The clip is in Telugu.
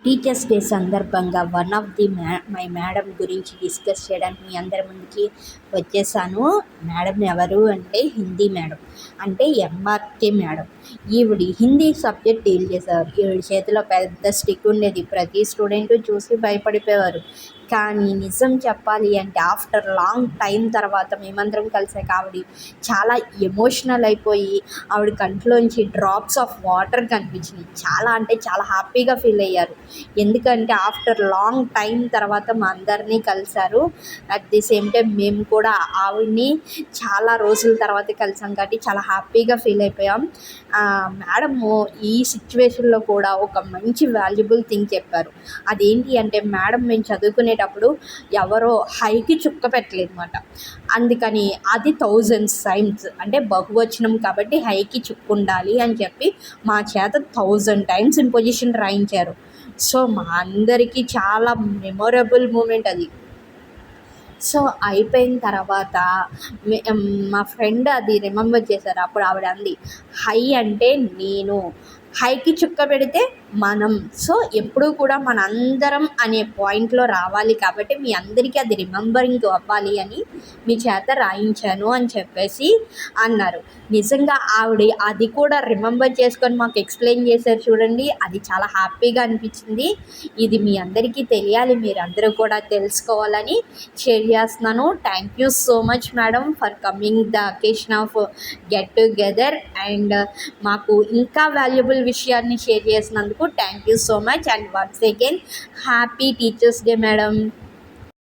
టీచర్స్ డే సందర్భంగా one of the my madam గురించి డిస్కస్ చేయడానికి మీ అందరి ముందుకి వచ్చేసాను. మేడం ఎవరు అంటే హిందీ మేడం, అంటే ఎంఆర్కే మేడం. ఈవిడి హిందీ సబ్జెక్ట్ డీల్ చేసేవారు. ఈవిడ చేతిలో పెద్ద స్టిక్ ఉండేది, ప్రతి స్టూడెంట్ చూసి భయపడిపోయేవారు. కానీ నిజం చెప్పాలి అంటే ఆఫ్టర్ లాంగ్ టైం తర్వాత మేమందరం కలిసాక ఆవిడ చాలా ఎమోషనల్ అయిపోయి ఆవిడ కంట్లోంచి డ్రాప్స్ ఆఫ్ వాటర్ కనిపించినాయి. చాలా అంటే చాలా హ్యాపీగా ఫీల్ అయ్యారు. ఎందుకంటే ఆఫ్టర్ లాంగ్ టైం తర్వాత మా అందరినీ కలిశారు. అట్ ది సేమ్ టైం మేము కూడా ఆవిడ్ని చాలా రోజుల తర్వాత కలిసాం కాబట్టి చాలా హ్యాపీగా ఫీల్ అయిపోయాం. మేడము ఈ సిచ్యువేషన్లో కూడా ఒక మంచి వాల్యుబుల్ థింగ్ చెప్పారు. అదేంటి అంటే మేడం మేము చదువుకునేటప్పుడు ఎవరో హైకి చుక్క పెట్టలేదు అన్నమాట. అందుకని అది 1000 టైమ్స్ అంటే బహువచనం కాబట్టి హైకి చుక్క ఉండాలి అని చెప్పి మా చేత 1000 టైమ్స్ ఇంపోజిషన్ రాయించారు. సో మా అందరికీ చాలా మెమొరబుల్ మూమెంట్ అది. సో అయిపోయిన తర్వాత మా ఫ్రెండ్ అది రిమెంబర్ చేశారు. అప్పుడు ఆవిడ అంది, హై అంటే నేను, హైకి చుక్క పెడితే మనం. సో ఎప్పుడూ కూడా మనందరం అనే పాయింట్లో రావాలి కాబట్టి మీ అందరికీ అది రిమెంబరింగ్ అవ్వాలి అని మీ చేత రాయించాను అని చెప్పేసి అన్నారు. నిజంగా ఆవిడ అది కూడా రిమెంబర్ చేసుకొని మాకు ఎక్స్ప్లెయిన్ చేశారు చూడండి, అది చాలా హ్యాపీగా అనిపించింది. ఇది మీ అందరికీ తెలియాలి, మీరందరూ కూడా తెలుసుకోవాలని షేర్ చేస్తున్నాను. Thank you so much madam for coming the occasion of get together and మాకు ఇంకా వాల్యుబుల్ విషయాన్ని షేర్ చేసినందుకు thank you so much. And once again happy teachers day madam.